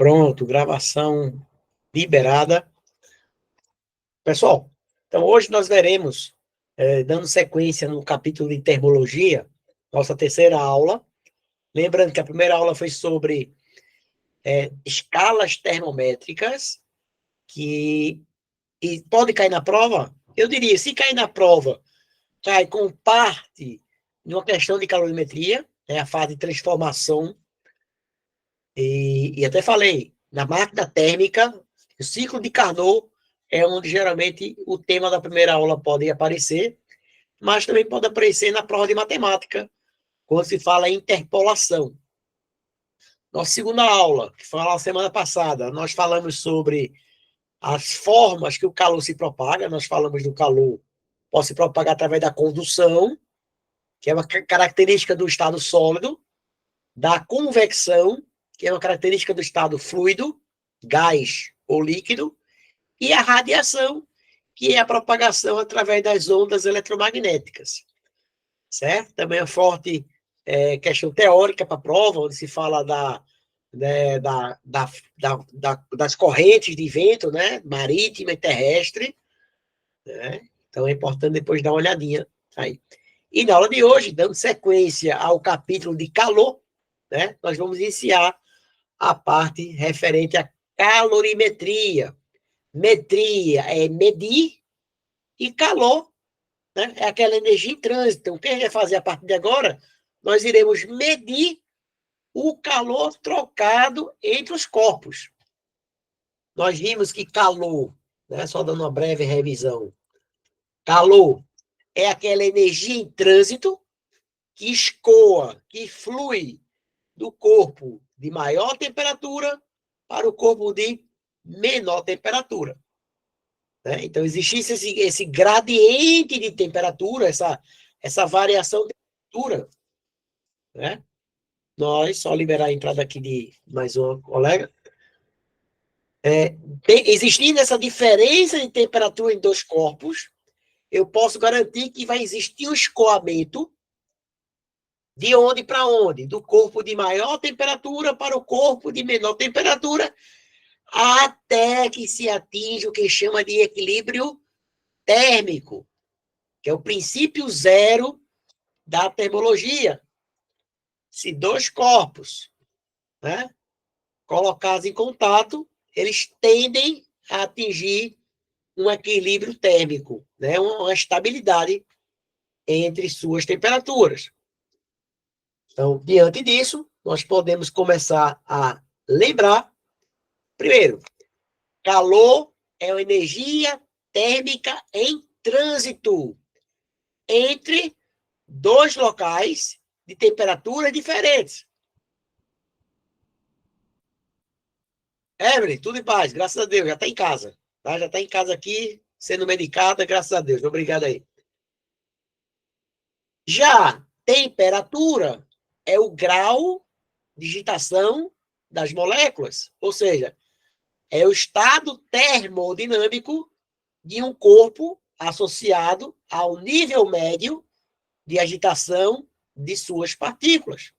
Pronto, gravação liberada. Pessoal, então hoje nós veremos, dando sequência no capítulo de termologia, nossa terceira aula. Lembrando que a primeira aula foi sobre escalas termométricas, que pode cair na prova. Eu diria, se cair na prova, cai com parte de uma questão de calorimetria, a fase de transformação. E até falei, na máquina térmica, o ciclo de Carnot é onde geralmente o tema da primeira aula pode aparecer, mas também pode aparecer na prova de matemática, quando se fala em interpolação. Nossa segunda aula, que foi a semana passada, nós falamos sobre as formas que o calor se propaga. Nós falamos do calor pode se propagar através da condução, que é uma característica do estado sólido, da convecção, que é uma característica do estado fluido, gás ou líquido, e a radiação, que é a propagação através das ondas eletromagnéticas. Certo? Também é forte questão teórica para a prova, onde se fala das correntes de vento, né? Marítima e terrestre. Né? Então é importante depois dar uma olhadinha aí. E na aula de hoje, dando sequência ao capítulo de calor, né? Nós vamos iniciar a parte referente à calorimetria. Metria é medir e calor, né, é aquela energia em trânsito. Então, quem vai fazer a partir de agora, nós iremos medir o calor trocado entre os corpos. Nós vimos que calor, né, só dando uma breve revisão, calor é aquela energia em trânsito que escoa, que flui do corpo de maior temperatura para o corpo de menor temperatura. Né? Então, existisse esse gradiente de temperatura, essa variação de temperatura. Né? Nós, só liberar a entrada aqui de mais uma colega. Existindo essa diferença de temperatura em dois corpos, eu posso garantir que vai existir um escoamento de onde para onde? Do corpo de maior temperatura para o corpo de menor temperatura, até que se atinja o que chama de equilíbrio térmico, que é o princípio zero da termologia. Se dois corpos, né, colocados em contato, eles tendem a atingir um equilíbrio térmico, né, uma estabilidade entre suas temperaturas. Então, diante disso, nós podemos começar a lembrar, primeiro, calor é uma energia térmica em trânsito entre dois locais de temperaturas diferentes. Evelyn, tudo em paz, graças a Deus, já está em casa. Tá? Já está em casa aqui, sendo medicada, graças a Deus. Obrigado aí. Já temperatura é o grau de agitação das moléculas, ou seja, é o estado termodinâmico de um corpo associado ao nível médio de agitação de suas partículas.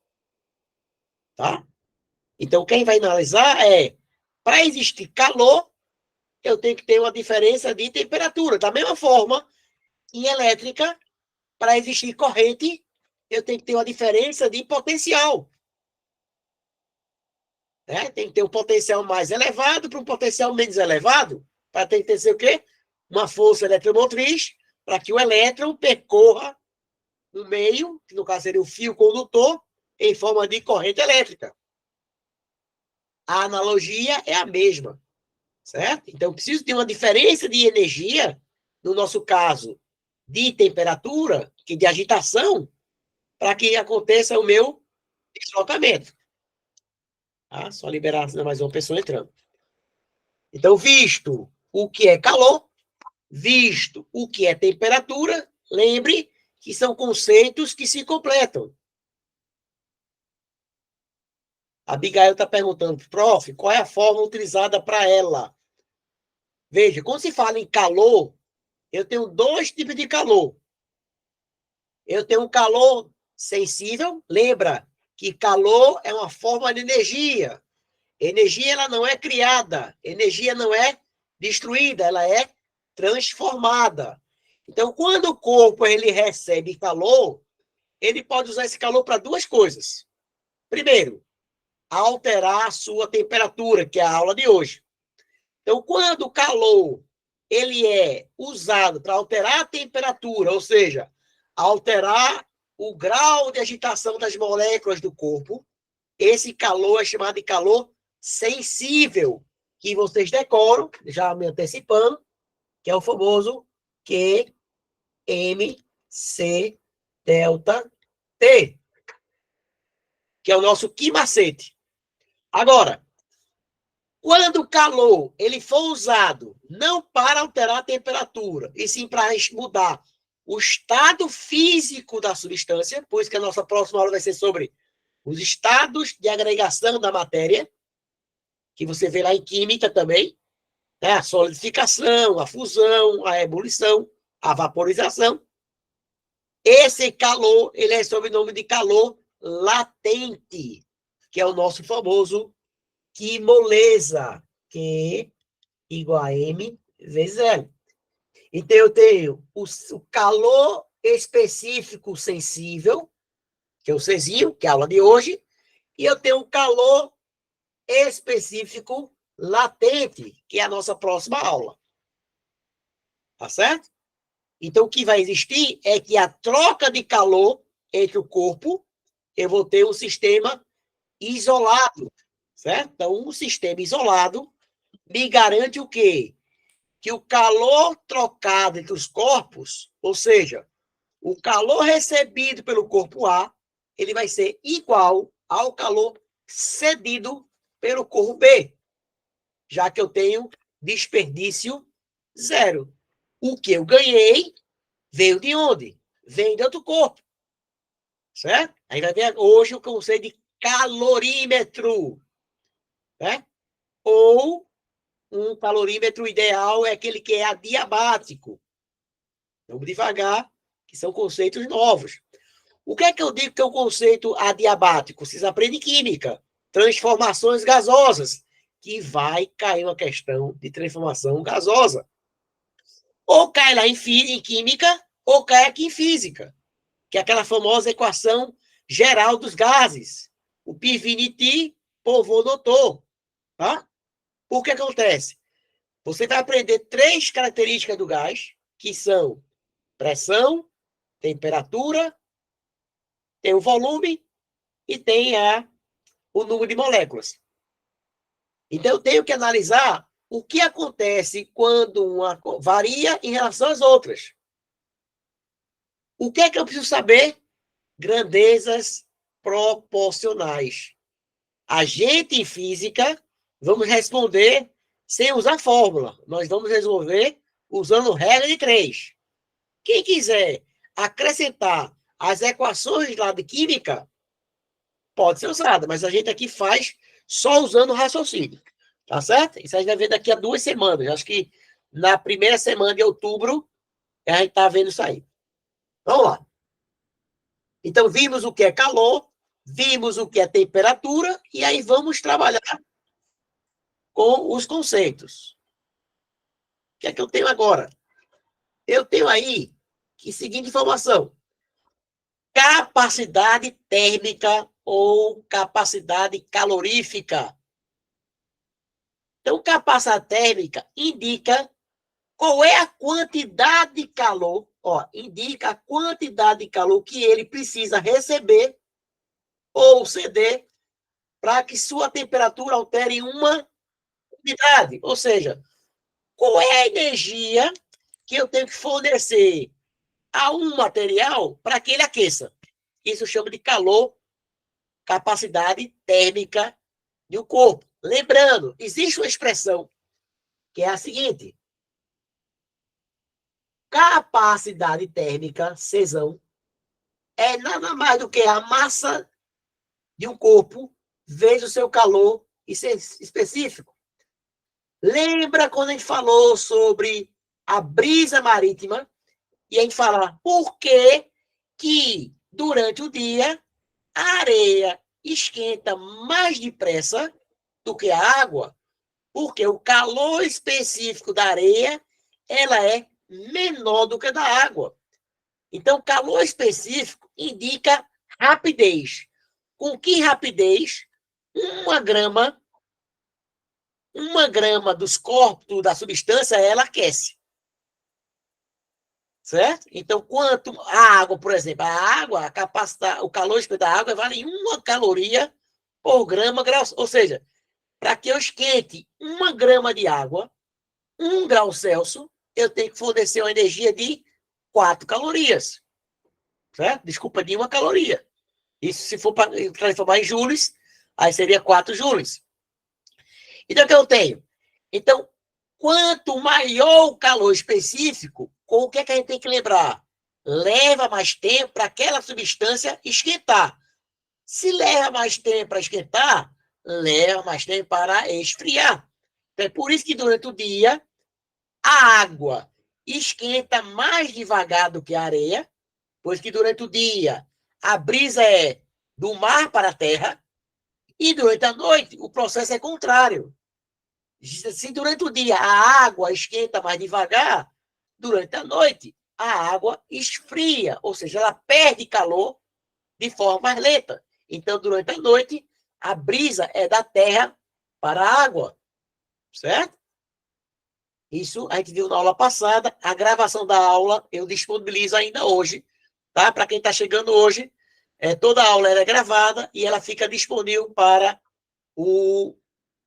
Tá? Então, quem vai analisar para existir calor, eu tenho que ter uma diferença de temperatura. Da mesma forma, em elétrica, para existir corrente, eu tenho que ter uma diferença de potencial. Né? Tem que ter um potencial mais elevado para um potencial menos elevado, para ter que ter o quê? Uma força eletromotriz, para que o elétron percorra um meio, que no caso seria o fio condutor, em forma de corrente elétrica. A analogia é a mesma, certo? Então, eu preciso ter uma diferença de energia, no nosso caso, de temperatura, que de agitação, para que aconteça o meu deslocamento. Tá? Só liberar mais uma pessoa entrando. Então, visto o que é calor, visto o que é temperatura, lembre que são conceitos que se completam. A Abigail está perguntando, prof, qual é a forma utilizada para ela? Veja, quando se fala em calor, eu tenho dois tipos de calor. Eu tenho um calor sensível, lembra que calor é uma forma de energia. Energia ela não é criada, energia não é destruída, ela é transformada. Então, quando o corpo ele recebe calor, ele pode usar esse calor para duas coisas. Primeiro, alterar a sua temperatura, que é a aula de hoje. Então, quando o calor ele é usado para alterar a temperatura, ou seja, alterar o grau de agitação das moléculas do corpo, esse calor é chamado de calor sensível, que vocês decoram, já me antecipando, que é o famoso QMC delta T, que é o nosso quimacete. Agora, quando o calor ele for usado não para alterar a temperatura, e sim para mudar o estado físico da substância, por isso que a nossa próxima aula vai ser sobre os estados de agregação da matéria, que você vê lá em química também, né? A solidificação, a fusão, a ebulição, a vaporização. Esse calor, ele é sob o nome de calor latente, que é o nosso famoso quimolesa, Q igual a M vezes L. Então, eu tenho o calor específico sensível, que é o Czinho, que é a aula de hoje, e eu tenho o calor específico latente, que é a nossa próxima aula. Tá certo? Então, o que vai existir é que a troca de calor entre o corpo, eu vou ter um sistema isolado, certo? Então, um sistema isolado me garante o quê? Que o calor trocado entre os corpos, ou seja, o calor recebido pelo corpo A, ele vai ser igual ao calor cedido pelo corpo B, já que eu tenho desperdício zero. O que eu ganhei veio de onde? Vem de outro corpo, certo? Aí vai ver hoje o conceito de calorímetro, né? Ou um calorímetro ideal é aquele que é adiabático. Vamos devagar, que são conceitos novos. O que é que eu digo que é um conceito adiabático? Vocês aprendem química, transformações gasosas, que vai cair uma questão de transformação gasosa. Ou cai lá em química, ou cai aqui em física, que é aquela famosa equação geral dos gases. O Piviniti povonotou. Tá? O que acontece? Você vai aprender 3 características do gás, que são pressão, temperatura, tem o volume e tem o número de moléculas. Então, eu tenho que analisar o que acontece quando uma varia em relação às outras. O que é que eu preciso saber? Grandezas proporcionais. A gente, em física, vamos responder sem usar fórmula. Nós vamos resolver usando regra de 3. Quem quiser acrescentar as equações lá de química, pode ser usada, mas a gente aqui faz só usando o raciocínio. Tá certo? Isso a gente vai ver daqui a 2 semanas. Acho que na primeira semana de outubro a gente está vendo isso aí. Vamos lá. Então, vimos o que é calor, vimos o que é temperatura, e aí vamos trabalhar com os conceitos. O que é que eu tenho agora? Eu tenho aí a seguinte informação: capacidade térmica ou capacidade calorífica. Então, capacidade térmica indica qual é a quantidade de calor, indica a quantidade de calor que ele precisa receber ou ceder para que sua temperatura altere uma unidade. Ou seja, qual é a energia que eu tenho que fornecer a um material para que ele aqueça? Isso chama de calor, capacidade térmica do corpo. Lembrando, existe uma expressão que é a seguinte: capacidade térmica, Czão, é nada mais do que a massa de um corpo vezes o seu calor específico. Lembra quando a gente falou sobre a brisa marítima e a gente fala por que durante o dia a areia esquenta mais depressa do que a água, porque o calor específico da areia ela é menor do que a da água. Então, calor específico indica rapidez. Com que rapidez? Uma grama dos corpos da substância, ela aquece. Certo? Então, quanto a água, por exemplo, a água, a capacidade, o calor específico da água vale 1 caloria por grama, ou seja, para que eu esquente 1 grama de água, 1 grau Celsius, eu tenho que fornecer uma energia de 4 calorias. Certo? Desculpa, de 1 caloria. Isso se for para transformar em joules, aí seria 4 joules. Então, o que eu tenho? Então, quanto maior o calor específico, com o que é que a gente tem que lembrar? Leva mais tempo para aquela substância esquentar. Se leva mais tempo para esquentar, leva mais tempo para esfriar. Então, é por isso que durante o dia, a água esquenta mais devagar do que a areia, pois que durante o dia a brisa é do mar para a terra, e durante a noite o processo é contrário. Se durante o dia a água esquenta mais devagar, durante a noite a água esfria, ou seja, ela perde calor de forma mais lenta. Então, durante a noite, a brisa é da terra para a água, certo? Isso a gente viu na aula passada. A gravação da aula eu disponibilizo ainda hoje, tá? Para quem está chegando hoje, toda a aula é gravada e ela fica disponível para o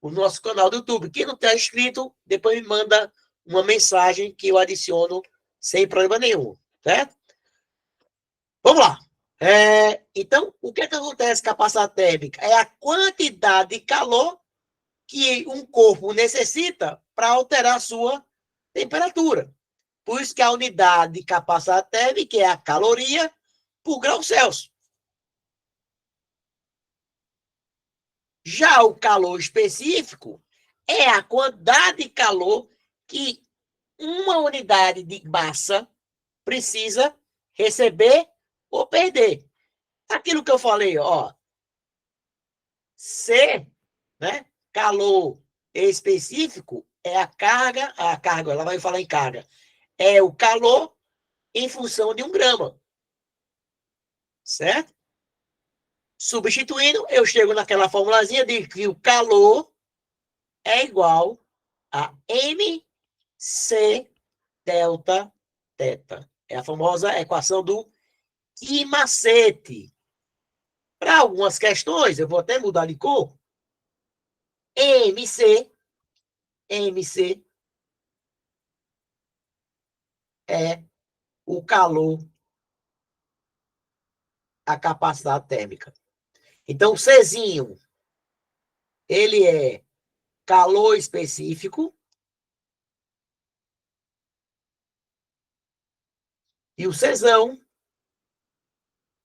nosso canal do YouTube. Quem não está inscrito, depois me manda uma mensagem que eu adiciono sem problema nenhum, certo? Vamos lá. Então, o que acontece com a capacidade térmica? É a quantidade de calor que um corpo necessita para alterar a sua temperatura. Por isso que a unidade de capacidade térmica é a caloria por grau Celsius. Já o calor específico é a quantidade de calor que uma unidade de massa precisa receber ou perder. Aquilo que eu falei, ó, C, né, calor específico, é a carga, ela vai falar em carga, é o calor em função de 1 grama. Certo? Substituindo, eu chego naquela formulazinha de que o calor é igual a MC delta teta. É a famosa equação do Kimacete. Para algumas questões, eu vou até mudar de cor. MC é o calor, a capacidade térmica. Então, o Czinho, ele é calor específico e o Czão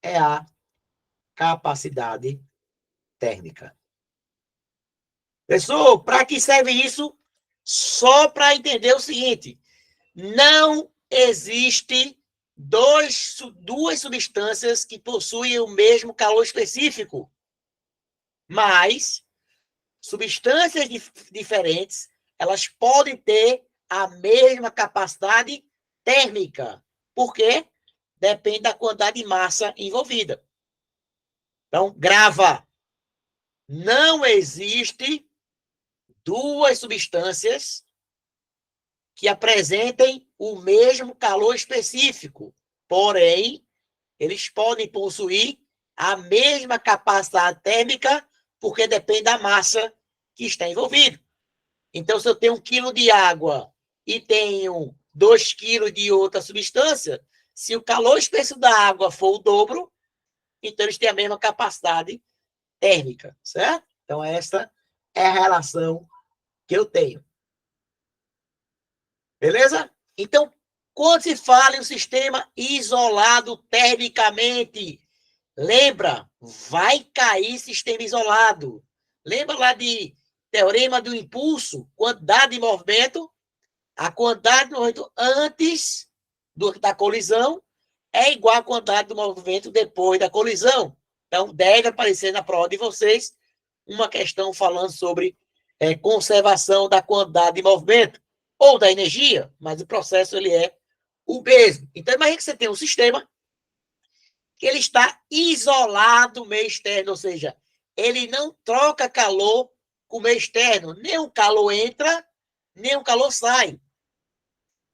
é a capacidade térmica. Pessoal, para que serve isso? Só para entender o seguinte: não existe duas substâncias que possuem o mesmo calor específico, mas substâncias diferentes, elas podem ter a mesma capacidade térmica. Por quê? Depende da quantidade de massa envolvida. Então, grava. Não existe duas substâncias que apresentem o mesmo calor específico, porém, eles podem possuir a mesma capacidade térmica, porque depende da massa que está envolvida. Então, se eu tenho 1 quilo de água e tenho 2 quilos de outra substância, se o calor específico da água for o dobro, então eles têm a mesma capacidade térmica, certo? Então, essa é a relação que eu tenho. Beleza? Então, quando se fala em um sistema isolado termicamente, lembra, vai cair sistema isolado. Lembra lá de teorema do impulso, quantidade de movimento? A quantidade de movimento antes da colisão é igual à quantidade do movimento depois da colisão. Então, deve aparecer na prova de vocês uma questão falando sobre conservação da quantidade de movimento ou da energia, mas o processo ele é o mesmo. Então, imagine que você tem um sistema que ele está isolado do meio externo, ou seja, ele não troca calor com o meio externo. Nem o calor entra, nem o calor sai.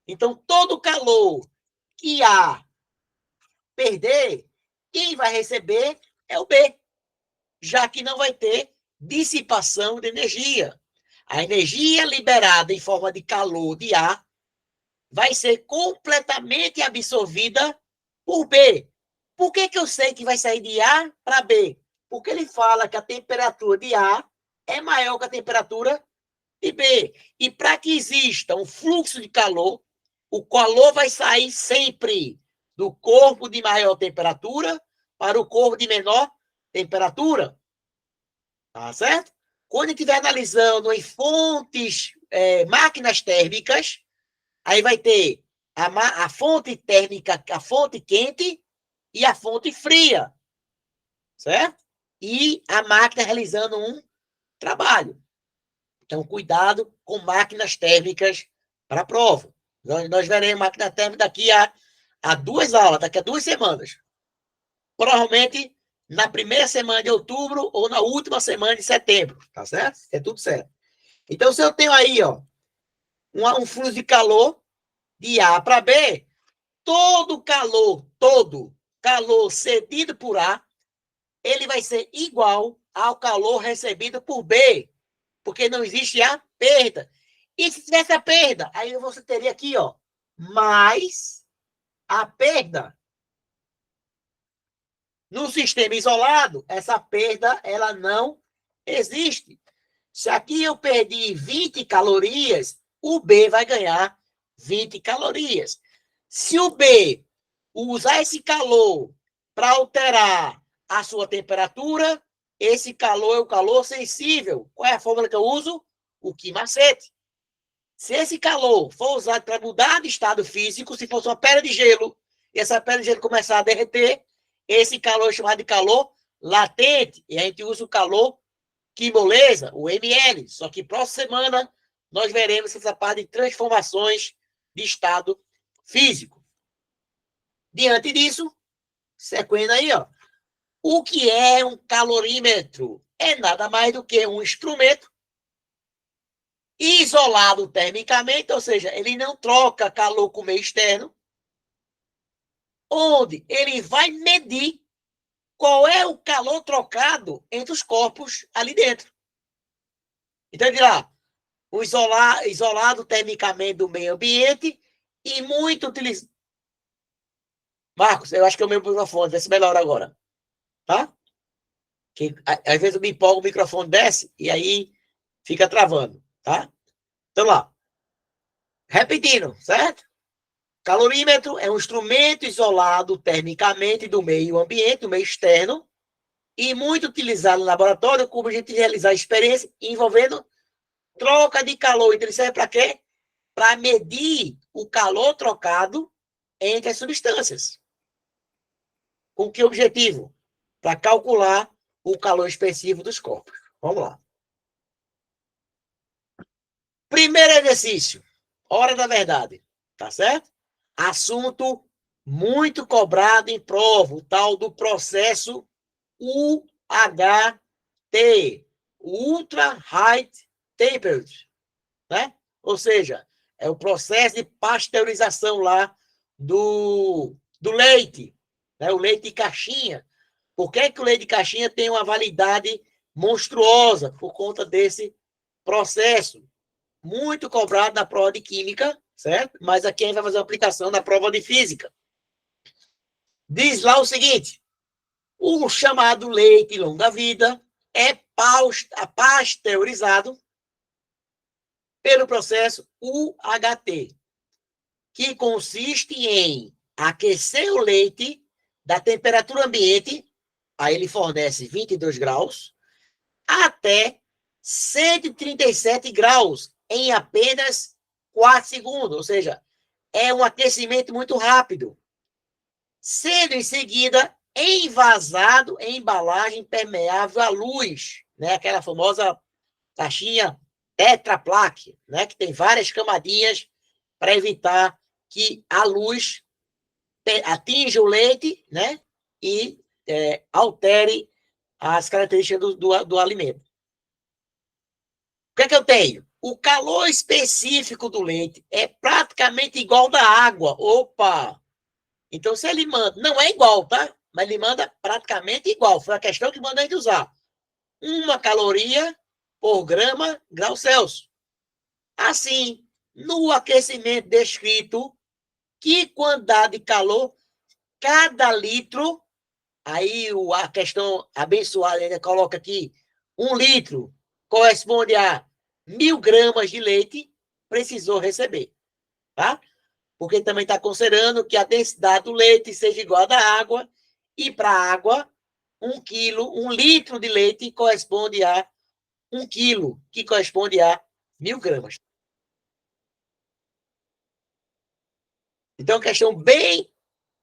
Então, todo o calor que A perder, quem vai receber é o B, já que não vai ter dissipação de energia. A energia liberada em forma de calor de A vai ser completamente absorvida por B. Por que eu sei que vai sair de A para B? Porque ele fala que a temperatura de A é maior que a temperatura de B. E para que exista um fluxo de calor, o calor vai sair sempre do corpo de maior temperatura para o corpo de menor temperatura. Tá certo? Quando a gente estiver analisando em fontes, máquinas térmicas, aí vai ter a fonte térmica, a fonte quente e a fonte fria, certo? E a máquina realizando um trabalho. Então, cuidado com máquinas térmicas para a prova. Nós veremos máquina térmica daqui a 2 aulas, daqui a 2 semanas. Provavelmente na primeira semana de outubro ou na última semana de setembro, tá certo? É tudo certo. Então, se eu tenho aí, ó, um fluxo de calor de A para B, todo calor cedido por A, ele vai ser igual ao calor recebido por B, porque não existe a perda. E se tivesse a perda, aí você teria aqui, ó, mais a perda. No sistema isolado, essa perda, ela não existe. Se aqui eu perdi 20 calorias, o B vai ganhar 20 calorias. Se o B usar esse calor para alterar a sua temperatura, esse calor é o calor sensível. Qual é a fórmula que eu uso? O Ki-macete. Se esse calor for usado para mudar de estado físico, se fosse uma pedra de gelo, e essa pedra de gelo começar a derreter, esse calor é chamado de calor latente, e a gente usa o calor que moleza, o ml. Só que próxima semana nós veremos essa parte de transformações de estado físico. Diante disso, sequência aí, ó. O que é um calorímetro? É nada mais do que um instrumento isolado termicamente, ou seja, ele não troca calor com o meio externo, onde ele vai medir qual é o calor trocado entre os corpos ali dentro. Então, ele dirá, o isolado termicamente do meio ambiente e muito utilizado. Marcos, eu acho que é o meu microfone, vê se melhora agora. Tá? Que, às vezes eu me empolgo, o microfone desce e aí fica travando. Tá? Então lá. Repetindo, certo? Calorímetro é um instrumento isolado termicamente do meio ambiente, do meio externo, e muito utilizado no laboratório como a gente realizar experiências envolvendo troca de calor. Então, ele serve para quê? Para medir o calor trocado entre as substâncias. Com que objetivo? Para calcular o calor específico dos corpos. Vamos lá. Primeiro exercício. Hora da verdade. Tá certo? Assunto muito cobrado em prova, o tal do processo UHT, Ultra High Temperature, né? Ou seja, é o processo de pasteurização lá do leite, né? O leite de caixinha. Por que o leite de caixinha tem uma validade monstruosa? Por conta desse processo. Muito cobrado na prova de química, certo? Mas aqui a gente vai fazer uma aplicação na prova de física. Diz lá o seguinte: o chamado leite longa-vida é pasteurizado pelo processo UHT, que consiste em aquecer o leite da temperatura ambiente, aí ele fornece 22 graus, até 137 graus em apenas 4 segundos, ou seja, é um aquecimento muito rápido, sendo em seguida envasado em embalagem permeável à luz, né? Aquela famosa caixinha tetraplaque, né, que tem várias camadinhas para evitar que a luz atinja o leite, né, e altere as características do alimento. O que é que eu tenho? O calor específico do leite é praticamente igual ao da água. Opa! Então, se ele manda, não é igual, tá? Mas ele manda praticamente igual. Foi a questão que mandei de usar. 1 caloria por grau Celsius. Assim, no aquecimento descrito, que quantidade de calor cada litro, aí a questão abençoada ainda coloca aqui, 1 litro corresponde a 1.000 gramas de leite, precisou receber, tá? Porque também está considerando que a densidade do leite seja igual à da água, e para a água, 1 litro de leite corresponde a 1 quilo, que corresponde a 1.000 gramas. Então, questão bem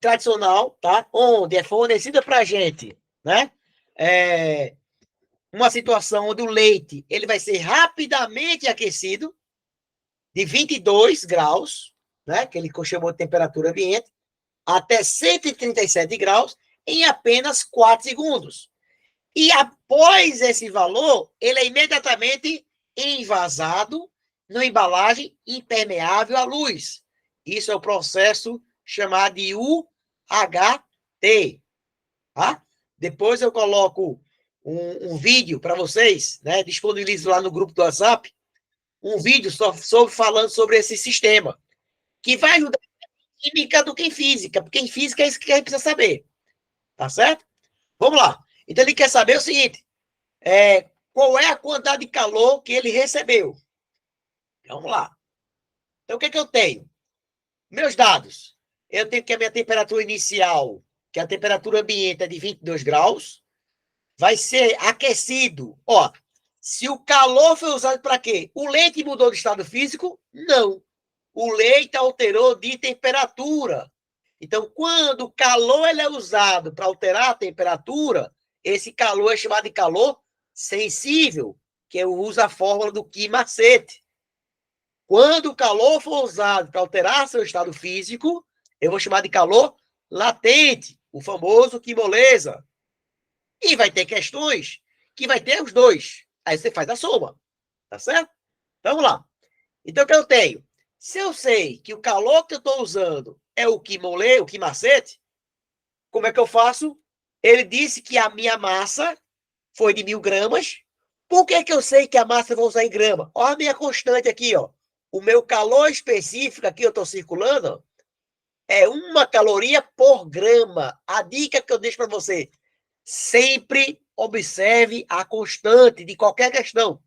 tradicional, tá? Onde é fornecida para a gente, né? Uma situação onde o leite ele vai ser rapidamente aquecido, de 22 graus, né? Que ele chamou de temperatura ambiente, até 137 graus, em apenas 4 segundos. E após esse valor, ele é imediatamente envasado na embalagem impermeável à luz. Isso é o processo chamado de UHT. Tá? Depois eu coloco um vídeo para vocês, né? Disponibilizo lá no grupo do WhatsApp, um vídeo falando sobre esse sistema, que vai ajudar em química do que em física, porque em física é isso que a gente precisa saber. Tá certo? Vamos lá. Então ele quer saber o seguinte: qual é a quantidade de calor que ele recebeu? Vamos lá. Então o que é que eu tenho? Meus dados. Eu tenho que a minha temperatura inicial, que a temperatura ambiente é de 22 graus, vai ser aquecido. Ó, se o calor foi usado para quê? O leite mudou de estado físico? Não. O leite alterou de temperatura. Então, quando o calor ele é usado para alterar a temperatura, esse calor é chamado de calor sensível, que eu uso a fórmula do Ki-Macete. Quando o calor for usado para alterar seu estado físico, eu vou chamar de calor latente, o famoso Ki-Moleza. E vai ter questões que vai ter os dois. Aí você faz a soma, tá certo? Vamos lá. Então, o que eu tenho? Se eu sei que o calor que eu estou usando é o Ki-Molê, o Ki-Macete, como é que eu faço? Ele disse que a minha massa foi de 1.000 gramas. Por que eu sei que a massa eu vou usar em grama? Olha a minha constante aqui, ó. O meu calor específico aqui, eu estou circulando, é 1 caloria por grama. A dica que eu deixo para você, sempre observe a constante de qualquer questão.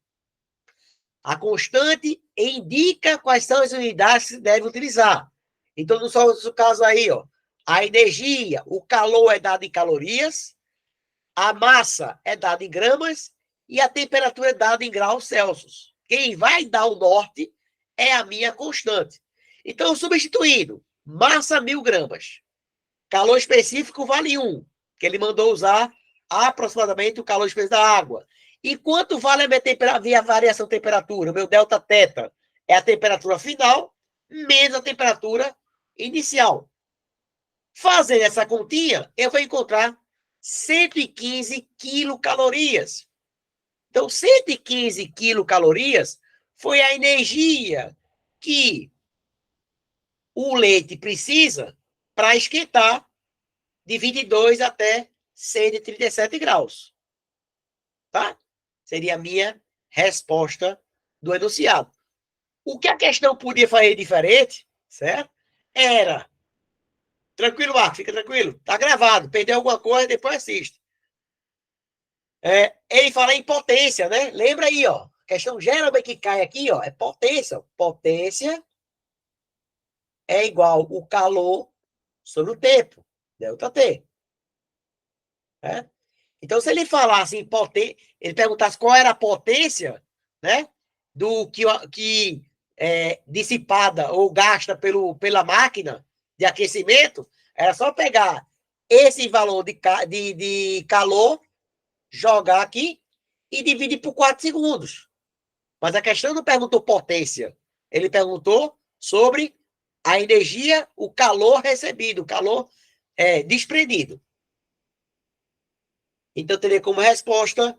A constante indica quais são as unidades que se deve utilizar. Então, no seu caso aí, ó, a energia, o calor é dado em calorias, a massa é dada em gramas e a temperatura é dada em graus Celsius. Quem vai dar o norte é a minha constante. Então, substituindo massa 1.000 gramas, calor específico vale 1, que ele mandou usar aproximadamente o calor específico da água. E quanto vale a minha variação de temperatura? O meu delta teta é a temperatura final menos a temperatura inicial. Fazendo essa continha, eu vou encontrar 115 quilocalorias. Então, 115 quilocalorias foi a energia que o leite precisa para esquentar de 22 até 137 graus. Tá? Seria a minha resposta do enunciado. O que a questão podia fazer diferente, certo? Era, tranquilo, Marco, fica tranquilo, tá gravado, perdeu alguma coisa, depois assiste. Ele fala em potência, né? Lembra aí, ó, a questão geralmente que cai aqui, ó, é potência. Potência é igual o calor sobre o tempo, delta T. Né? Então, se ele falasse em potência, ele perguntasse qual era a potência, né, do que dissipada ou gasta pela máquina de aquecimento, era só pegar esse valor de calor, jogar aqui e dividir por 4 segundos. Mas a questão não perguntou potência. Ele perguntou sobre a energia, o calor recebido, o calor desprendido. Então, teria como resposta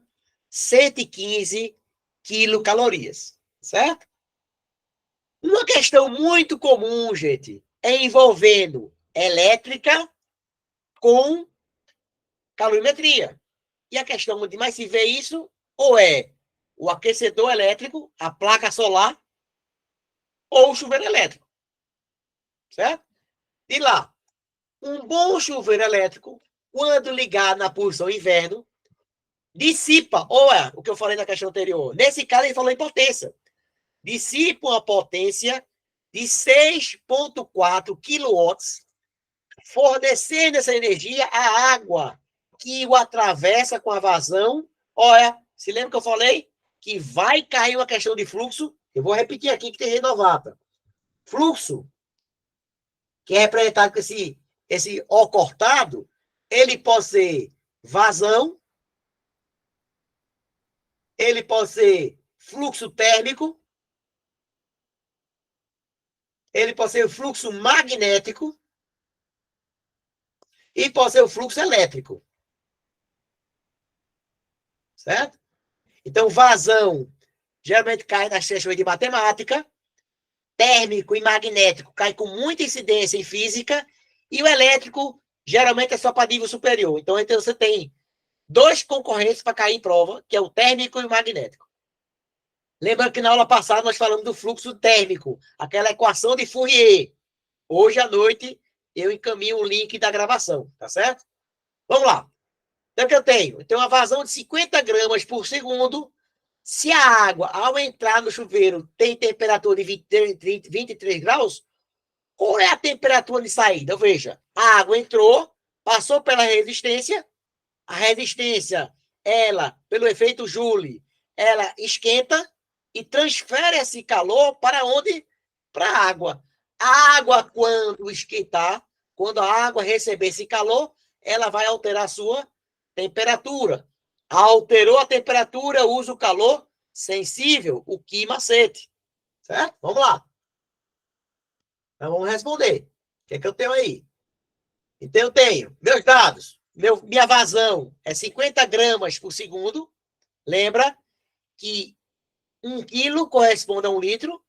115 quilocalorias, certo? Uma questão muito comum, gente, é envolvendo elétrica com calorimetria. E a questão onde mais se vê isso, ou é o aquecedor elétrico, a placa solar, ou o chuveiro elétrico, certo? E lá, um bom chuveiro elétrico, quando ligado na posição inverno, dissipa, ou é o que eu falei na questão anterior. Nesse caso, ele falou em potência. Dissipa uma potência de 6,4 quilowatts, fornecendo essa energia à água que o atravessa com a vazão. Olha, se lembra que eu falei que vai cair uma questão de fluxo? Eu vou repetir aqui que tem renovada. Fluxo, que é representado com esse O cortado, ele pode ser vazão, ele pode ser fluxo térmico, ele pode ser o fluxo magnético e pode ser o fluxo elétrico. Certo? Então, vazão geralmente cai nas questões de matemática, térmico e magnético cai com muita incidência em física, e o elétrico geralmente é só para nível superior. Então, você tem dois concorrentes para cair em prova, que é o térmico e o magnético. Lembrando que na aula passada nós falamos do fluxo térmico, aquela equação de Fourier. Hoje à noite eu encaminho o link da gravação, tá certo? Vamos lá. Então, o que eu tenho? Eu tenho uma vazão de 50 gramas por segundo. Se a água, ao entrar no chuveiro, tem temperatura de 23 graus, qual é a temperatura de saída? Veja, a água entrou, passou pela resistência, a resistência, ela, pelo efeito Joule, ela esquenta e transfere esse calor para onde? Para a água. A água, quando esquentar, quando a água receber esse calor, ela vai alterar a sua temperatura. Alterou a temperatura, usa o calor sensível, o que macete. Certo? Vamos lá. Então, vamos responder. O que é que eu tenho aí? Então, eu tenho meus dados. Minha vazão é 50 gramas por segundo. Lembra que 1 quilo corresponde a 1 litro.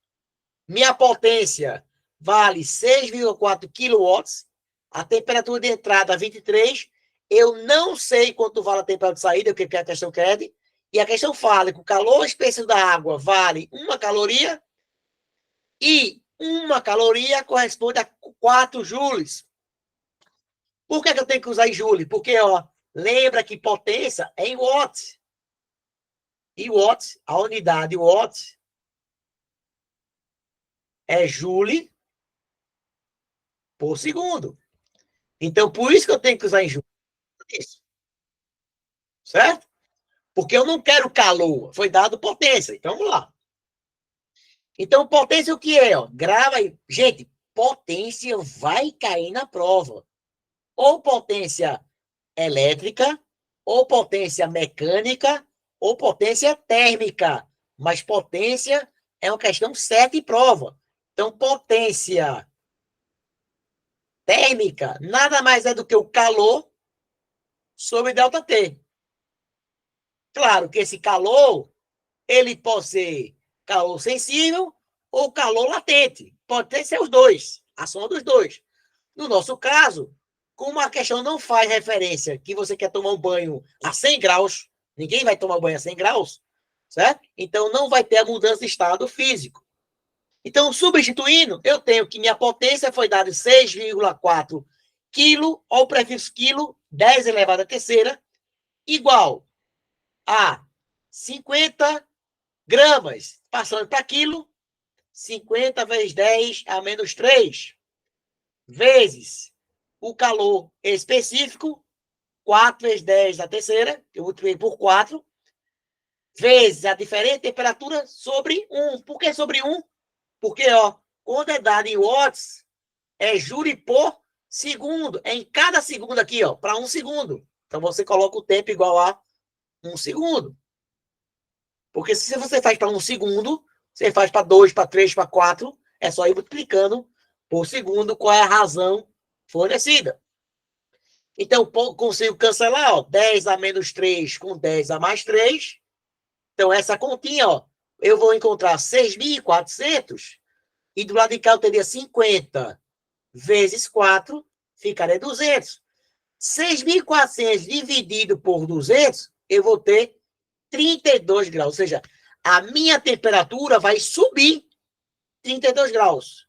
Minha potência vale 6,4 quilowatts. A temperatura de entrada, 23. Eu não sei quanto vale a temperatura de saída, o que a questão quer. E a questão fala que o calor específico da água vale 1 caloria. E 1 caloria corresponde a 4 joules. Por que eu tenho que usar em joule? Porque, lembra que potência é em watts. E watts, a unidade watt é joule por segundo. Então, por isso que eu tenho que usar em joule. Certo? Porque eu não quero calor. Foi dado potência. Então, vamos lá. Então, potência o que é? Grava aí. Gente, potência vai cair na prova. Ou potência elétrica, ou potência mecânica, ou potência térmica. Mas potência é uma questão certa e prova. Então, potência térmica nada mais é do que o calor sobre ΔT. Claro que esse calor, ele pode ser calor sensível ou calor latente. Pode ser os dois, a soma dos dois. No nosso caso, como a questão não faz referência que você quer tomar um banho a 100 graus, ninguém vai tomar banho a 100 graus, certo? Então, não vai ter a mudança de estado físico. Então, substituindo, eu tenho que minha potência foi dada 6,4 quilo, ou o prefixo quilo, 10 elevado à terceira, igual a 50 gramas, passando para quilo, 50 vezes 10 a menos 3, vezes o calor específico, 4 vezes 10 à terceira, eu multipliquei por 4, vezes a diferente temperatura sobre 1. Por que sobre 1? Porque, quando é dado em watts, é joule por segundo. É em cada segundo aqui, para 1 segundo. Então, você coloca o tempo igual a 1 segundo. Porque se você faz para 1 segundo, você faz para 2, para 3, para 4, é só ir multiplicando por segundo qual é a razão fornecida. Então, consigo cancelar, ó, 10 a menos 3 com 10 a mais 3. Então, essa continha, ó, eu vou encontrar 6.400 e do lado de cá eu teria 50 vezes 4, ficaria 200. 6.400 dividido por 200, eu vou ter 32 graus. Ou seja, a minha temperatura vai subir 32 graus.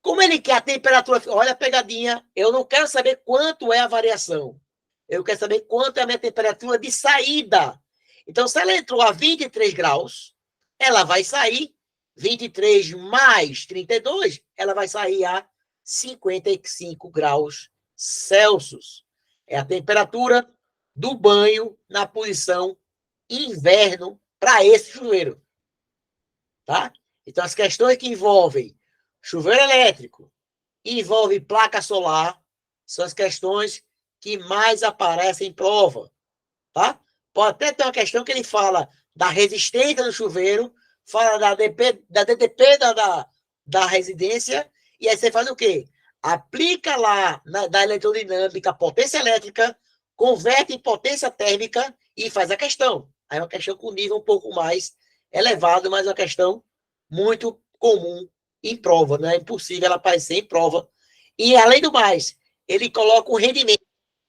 Como ele quer a temperatura... Olha a pegadinha. Eu não quero saber quanto é a variação. Eu quero saber quanto é a minha temperatura de saída. Então, se ela entrou a 23 graus, ela vai sair 23 mais 32, ela vai sair a 55 graus Celsius. É a temperatura do banho na posição inverno para esse chuveiro. Tá? Então, as questões que envolvem chuveiro elétrico, envolve placa solar, são as questões que mais aparecem em prova. Tá? Pode até ter uma questão que ele fala da resistência do chuveiro, fala da DTP da residência, e aí você faz o quê? Aplica lá da eletrodinâmica potência elétrica, converte em potência térmica e faz a questão. Aí é uma questão com nível um pouco mais elevado, mas uma questão muito comum em prova, não é impossível ela aparecer em prova. E, além do mais, ele coloca um rendimento,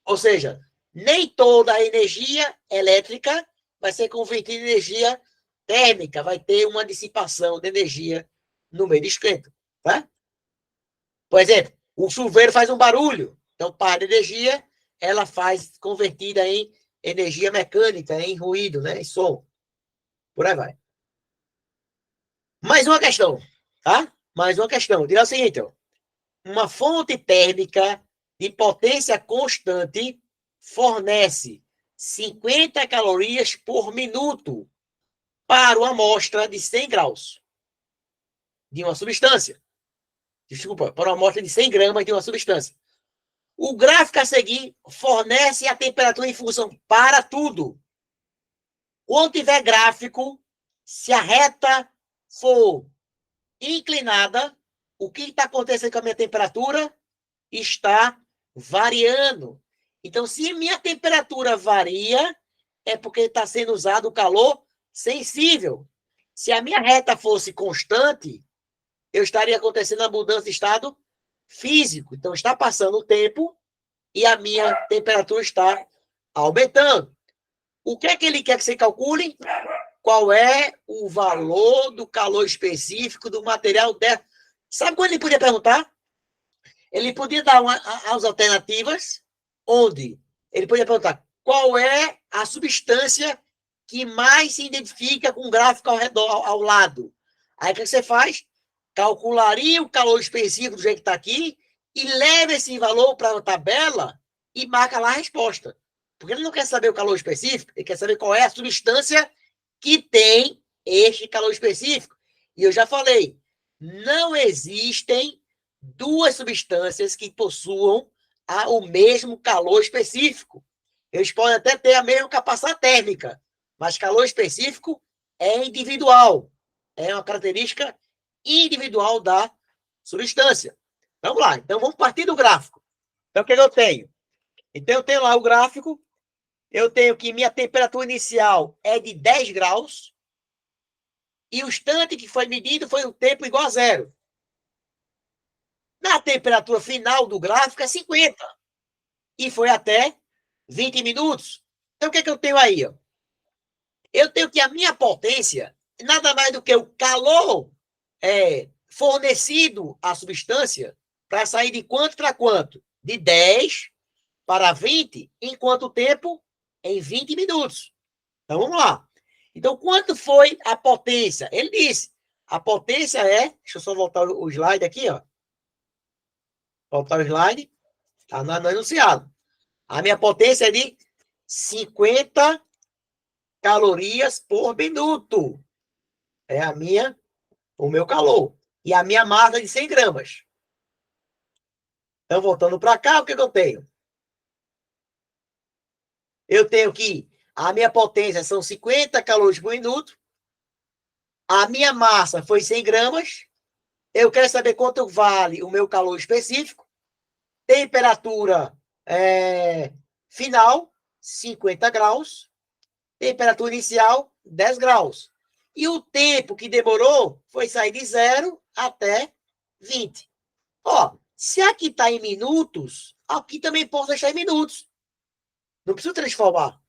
ou seja, nem toda a energia elétrica vai ser convertida em energia térmica, vai ter uma dissipação de energia no meio de esquenta, tá? Por exemplo, o chuveiro faz um barulho, então, para a energia, ela faz convertida em energia mecânica, em ruído, né, em som. Por aí vai. Mais uma questão, tá? Mais uma questão. Diz o seguinte, ó. Uma fonte térmica de potência constante fornece 50 calorias por minuto para uma amostra de 100 graus de uma substância. Desculpa, para uma amostra de 100 gramas de uma substância. O gráfico a seguir fornece a temperatura em função para tudo. Quando tiver gráfico, se a reta for inclinada, o que está acontecendo com a minha temperatura? Está variando. Então, se minha temperatura varia, é porque está sendo usado o calor sensível. Se a minha reta fosse constante, eu estaria acontecendo a mudança de estado físico. Então, está passando o tempo e a minha temperatura está aumentando. O que é que ele quer que você calcule? Qual é o valor do calor específico do material dela? Sabe quando ele podia perguntar? Ele podia dar as alternativas, onde ele podia perguntar qual é a substância que mais se identifica com o gráfico ao redor, ao lado. Aí o que você faz? Calcularia o calor específico do jeito que está aqui e leva esse valor para a tabela e marca lá a resposta. Porque ele não quer saber o calor específico, ele quer saber qual é a substância que tem este calor específico. E eu já falei, não existem duas substâncias que possuam o mesmo calor específico. Eles podem até ter a mesma capacidade térmica, mas calor específico é individual. É uma característica individual da substância. Vamos lá. Então, vamos partir do gráfico. Então, o que eu tenho? Então, eu tenho lá o gráfico. Eu tenho que minha temperatura inicial é de 10 graus. E o instante que foi medido foi um tempo igual a zero. Na temperatura final do gráfico é 50. E foi até 20 minutos. Então, o que é que eu tenho aí? Ó? Eu tenho que a minha potência, nada mais do que o calor fornecido à substância, para sair de quanto para quanto? De 10 para 20, em quanto tempo? Em 20 minutos. Então, vamos lá. Então, quanto foi a potência? Ele disse, a potência é... Deixa eu só voltar o slide aqui, ó. Voltar o slide. Está no enunciado. A minha potência é de 50 calorias por minuto. É o meu calor. E a minha massa é de 100 gramas. Então, voltando para cá, o que eu tenho? Eu tenho que A minha potência são 50 calores por minuto. A minha massa foi 100 gramas. Eu quero saber quanto vale o meu calor específico. Temperatura final, 50 graus. Temperatura inicial, 10 graus. E o tempo que demorou foi sair de 0 até 20. Ó, se aqui está em minutos, aqui também posso deixar em minutos. Não preciso transformar.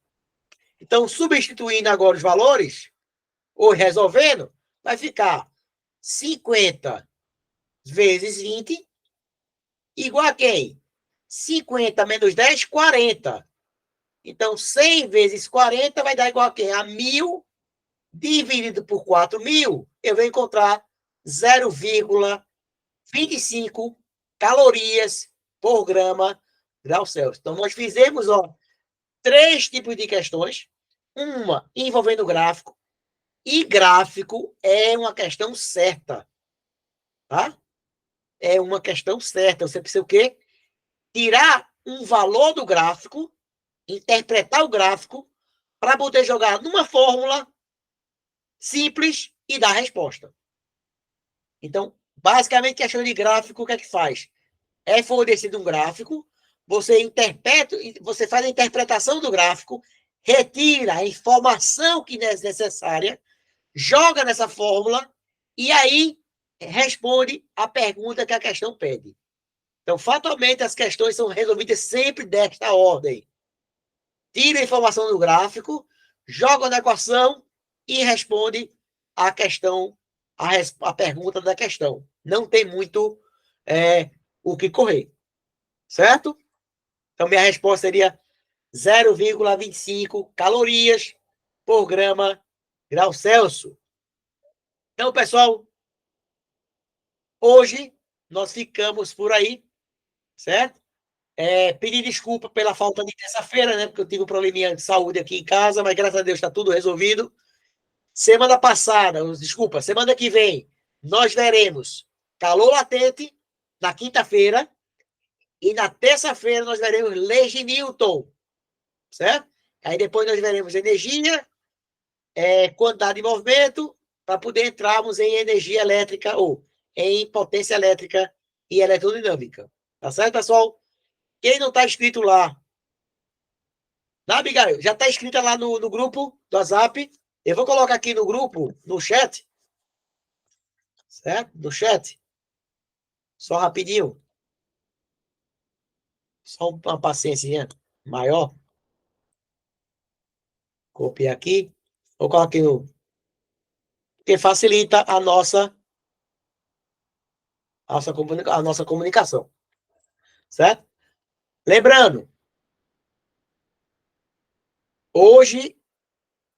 Então, substituindo agora os valores, ou resolvendo, vai ficar 50 vezes 20, igual a quem? 50 menos 10, 40. Então, 100 vezes 40 vai dar igual a quem? A 1.000 dividido por 4.000, eu vou encontrar 0,25 calorias por grama grau Celsius. Então, nós fizemos 3 tipos de questões. Uma envolvendo gráfico. E gráfico é uma questão certa. Tá? É uma questão certa. Você precisa o quê? Tirar um valor do gráfico, interpretar o gráfico, para poder jogar numa fórmula simples e dar a resposta. Então, basicamente, questão de gráfico, o que é que faz? É fornecido um gráfico, você interpreta, você faz a interpretação do gráfico, retira a informação que é necessária, joga nessa fórmula e aí responde a pergunta que a questão pede. Então, fatalmente, as questões são resolvidas sempre desta ordem. Tira a informação do gráfico, joga na equação e responde a questão, a pergunta da questão. Não tem muito o que correr. Certo? Então, minha resposta seria 0,25 calorias por grama grau Celsius. Então, pessoal, hoje nós ficamos por aí, certo? Pedir desculpa pela falta de terça-feira, né? Porque eu tive um probleminha de saúde aqui em casa, mas graças a Deus está tudo resolvido. Semana que vem, nós veremos calor latente na quinta-feira e na terça-feira nós veremos leis de Newton, certo? Aí depois nós veremos energia, quantidade de movimento, para poder entrarmos em energia elétrica ou em potência elétrica e eletrodinâmica. Tá certo, pessoal? Quem não está inscrito lá, Abigail, já está inscrita lá no grupo do WhatsApp. Eu vou colocar aqui no grupo, no chat, certo? No chat. Só rapidinho. Só uma paciência maior. Copiar aqui. Vou colocar aqui no... Porque facilita a nossa comunicação. Certo? Lembrando, hoje,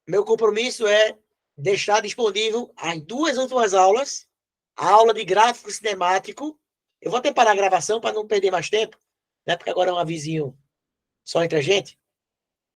meu compromisso é deixar disponível as 2 últimas aulas, a aula de gráfico cinemático. Eu vou até parar a gravação para não perder mais tempo, né? Porque agora é um avisinho só entre a gente.